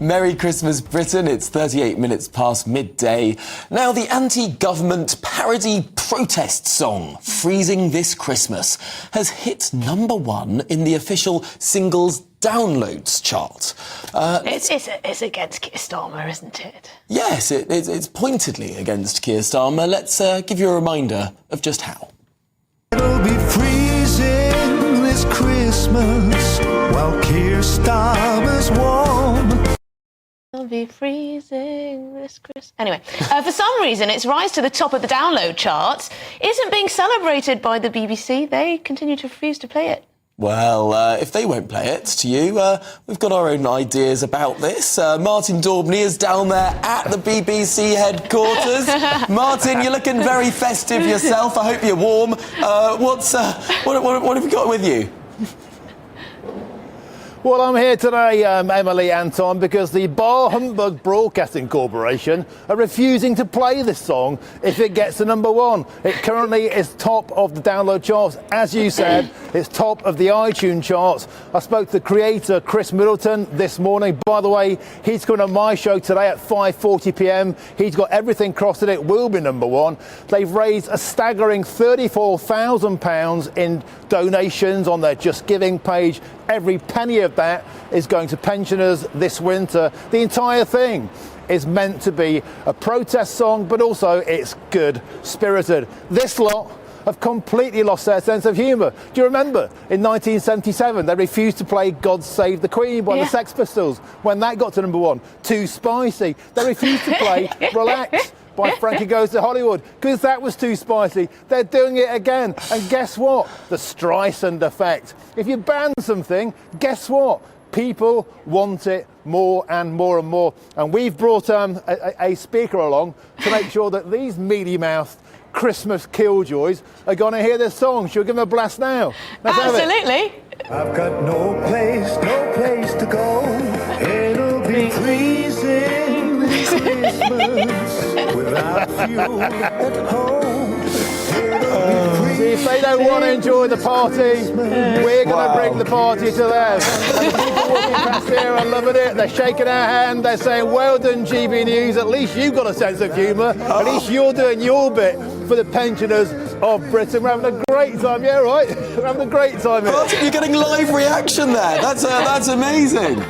Merry Christmas, Britain. It's 38 minutes past midday. Now, the anti-government parody protest song, Freezing This Christmas, has hit #1 in the official singles downloads chart. It's against Keir Starmer, isn't it? Yes, it's pointedly against Keir Starmer. Let's give you a reminder of just how. It'll be freezing this Christmas while Keir Starmer's warm. It'll be freezing this Christmas. Anyway, for some reason, its rise to the top of the download charts isn't being celebrated by the BBC. They continue to refuse to play it. Well, if they won't play it to you, we've got our own ideas about this. Martin Daubney is down there at the BBC headquarters. Martin, you're looking very festive yourself. I hope you're warm. What have you got with you? Well, I'm here today, Emily and Tom, because the Bar Humbug Broadcasting Corporation are refusing to play this song if it gets to #1. It currently is top of the download charts. As you said, it's top of the iTunes charts. I spoke to the creator, Chris Middleton, this morning. By the way, he's coming on my show today at 5:40 p.m. He's got everything crossed that it will be #1. They've raised a staggering £34,000 in donations on their Just Giving page. Every penny of that is going to pensioners this winter. The entire thing is meant to be a protest song, but also it's good-spirited. This lot have completely lost their sense of humour. Do you remember in 1977 they refused to play God Save the Queen by the Sex Pistols when that got to #1? Too spicy. They refused to play Relax by Frankie Goes to Hollywood because that was too spicy. They're doing it again, and guess what? The Streisand effect. If you ban something, guess what? People want it more and more and more. And we've brought a speaker along to make sure that these mealy-mouthed Christmas killjoys are going to hear this song. Should we give them a blast now? Let's have it. Absolutely. I've got no place to go. It'll be freezing this Christmas without you at home. See, if they don't want to enjoy the party, we're going to bring the party to them. And the people walking past here are loving it. They're shaking our hand. They're saying, well done, GB News. At least you've got a sense of humour. At least you're doing your bit for the pensioners of Britain. We're having a great time. Yeah, right? We're having a great time here. Martin, you're getting live reaction there. That's amazing.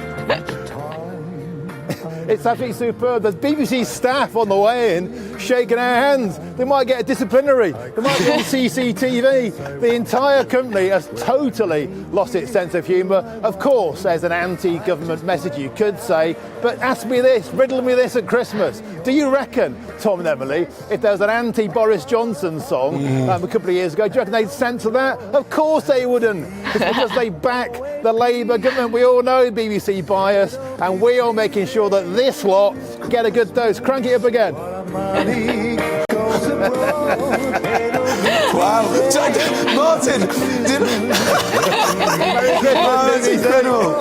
It's absolutely superb. There's BBC staff on the way in shaking our hands. They might get a disciplinary. They might be on CCTV. The entire company has totally lost its sense of humour. Of course, there's an anti-government message you could say, but ask me this, riddle me this at Christmas. Do you reckon, Tom and Emily, if there was an anti-Boris Johnson song a couple of years ago, do you reckon they'd censor that? Of course they wouldn't. It's because they back the Labour government. We all know BBC bias, and we are making sure that this lot get a good dose. Crank it up again. Wow. Martin, that's incredible.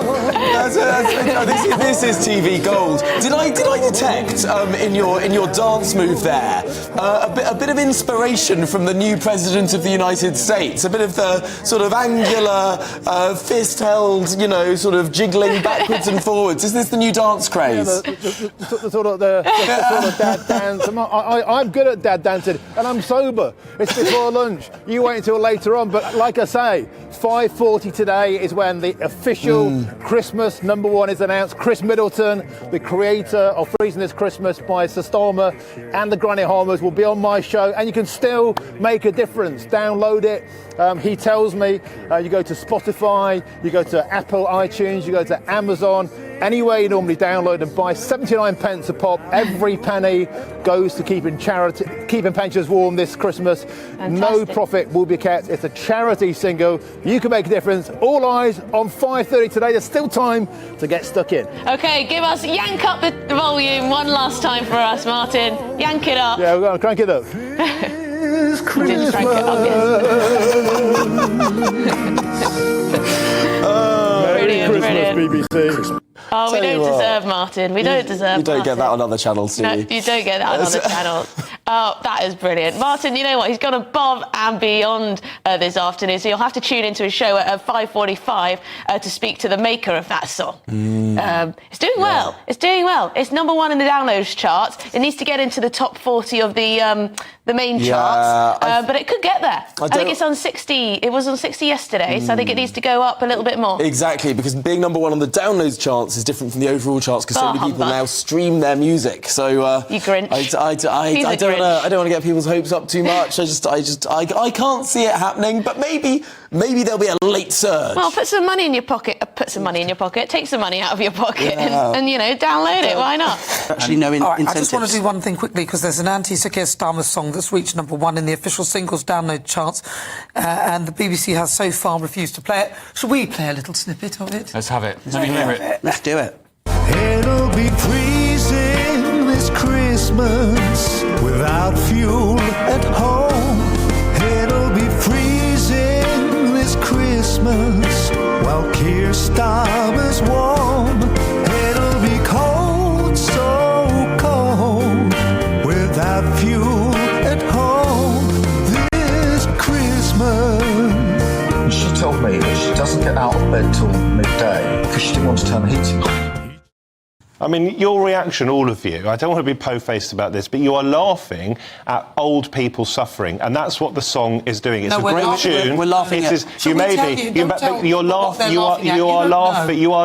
This is TV gold. Did I detect in your dance move there a bit of inspiration from the new president of the United States? A bit of the sort of angular, fist held, sort of jiggling backwards and forwards. Is this the new dance craze? Yeah, the sort of dad dance. I'm good at dad dancing, and I'm sober. It's before lunch. You wait until later on. But like I say, 5:40 today is when the official Christmas #1 is announced. Chris Middleton, the creator of Freezing This Christmas by Sir Starmer and the Granny Harmers, will be on my show, and you can still make a difference. Download it. He tells me you go to Spotify, you go to Apple iTunes, you go to Amazon. Anywhere you normally download and buy 79 pence a pop. Every penny goes to keeping pensioners warm this Christmas. Fantastic. No profit will be kept. It's a charity single. You can make a difference. All eyes on 5:30 today. There's still time to get stuck in. Okay, yank up the volume one last time for us, Martin. Yank it up. Yeah, we're going to crank it up. Just crank it up, Merry Brilliant. Christmas, BBC. Oh, we don't deserve Martin. We don't deserve You don't get Martin. that on other channels, do No, you? you don't get that on other channels. Oh, that is brilliant. Martin, you know what? He's gone above and beyond this afternoon, so you'll have to tune into his show at 5:45 to speak to the maker of that song. It's doing well. It's doing well. It's #1 in the downloads charts. It needs to get into the top 40 of the main charts, but it could get there. I think it's on 60. It was on 60 yesterday, so I think it needs to go up a little bit more. Exactly, because being #1 on the downloads charts is different from the overall charts because so many people now stream their music. So you Grinch. I don't want to get people's hopes up too much. I can't see it happening, but maybe there'll be a late surge. Well, put some money in your pocket. Take some money out of your pocket and you know, download it. Why not? Actually, no incentives. I just want to do one thing quickly because there's an Keir Starmer song that's reached #1 in the official singles download charts, and the BBC has so far refused to play it. Should we play a little snippet of it? Let's have it. Let me hear it. Let's do it. It'll be freezing this Christmas without fuel at home. It'll be freezing this Christmas while Keir Starmer's warm. It'll be cold, so cold, without fuel at home this Christmas. She told me that she doesn't get out of bed till midday because she didn't want to turn the heating on. I mean, your reaction, all of you, I don't want to be po-faced about this, but you are laughing at old people suffering, and that's what the song is doing. It's a great tune. We're laughing at... You may be, but you're laughing. You are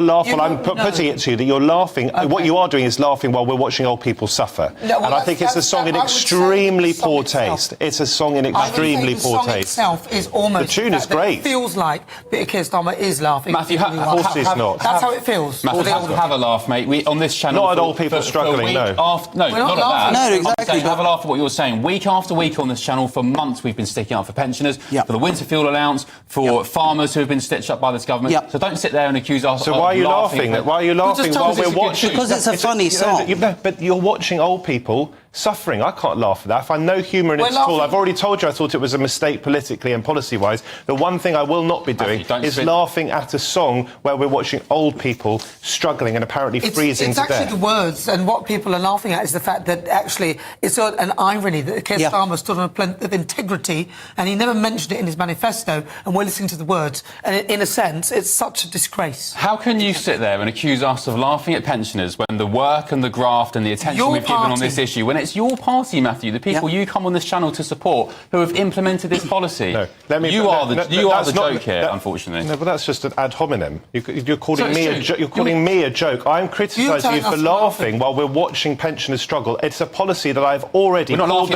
laughing. I'm putting it to you that you're laughing. Okay. What you are doing is laughing while we're watching old people suffer. No, and I think it's a song in extremely poor taste. It's a song in extremely poor taste. The song itself is almost... The tune is great. It feels like Keir Starmer is laughing. Matthew, of course he's not. That's how it feels. Matthew, have a laugh, mate. On this channel... Not at old people struggling, no. Not at that. No, exactly. Have a laugh at what you're saying. Week after week on this channel, for months, we've been sticking up for pensioners, for the winter fuel allowance, for farmers who have been stitched up by this government. So don't sit there and accuse us. So why are you laughing? Why are you laughing while we're watching? Because it's a funny song. But you're watching old people suffering. I can't laugh at that. I find no humour in it at all. I've already told you I thought it was a mistake politically and policy-wise. The one thing I will not be doing is laughing at a song where we're watching old people struggling and apparently freezing to death. It's actually the words, and what people are laughing at is the fact that actually it's an irony that Keir Starmer stood on a plinth of integrity, and he never mentioned it in his manifesto, and we're listening to the words, and in a sense, it's such a disgrace. How can you sit there and accuse us of laughing at pensioners when the work and the graft and the attention we've given on this issue, when it's your party, Matthew, the people you come on this channel to support, who have implemented this policy? You are the joke here, unfortunately. No, but that's just an ad hominem. You're calling me a joke. I'm criticising you for laughing while we're watching pensioners struggle. It's a policy that I've already called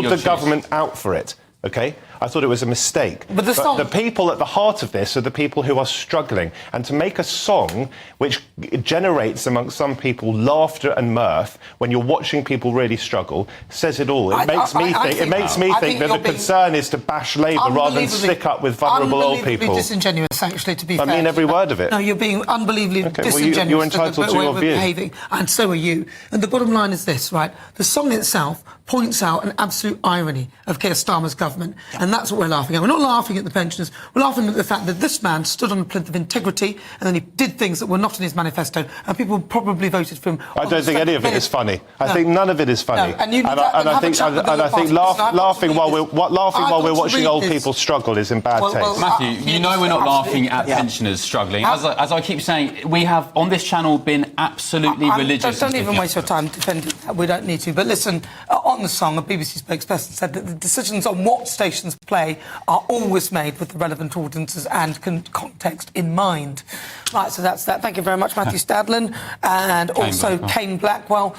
the government out for it. OK? I thought it was a mistake. But the people at the heart of this are the people who are struggling. And to make a song which generates amongst some people laughter and mirth when you're watching people really struggle says it all. It makes me think that the concern is to bash Labour rather than stick up with vulnerable old people. Unbelievably disingenuous, actually, to be fair. I mean every word of it. No, you're being unbelievably disingenuous. You're entitled to your view. Behaving, and so are you. And the bottom line is this, right? The song itself points out an absolute irony of Keir Starmer's government, and that's what we're laughing at. We're not laughing at the pensioners, we're laughing at the fact that this man stood on a plinth of integrity and then he did things that were not in his manifesto, and people probably voted for him. I don't think any of it is funny. I think none of it is funny. No, and I think laughing while we're watching old people struggle is in bad taste. Matthew, you know we're not laughing at pensioners struggling. As I keep saying, we have on this channel been absolutely religious. Don't even waste your time defending that. We don't need to. But listen, on the song, a BBC spokesperson said that the decisions on what stations play are always made with the relevant audiences and context in mind. Right, so that's that. Thank you very much, Matthew Stadlin, and also Kane Blackwell.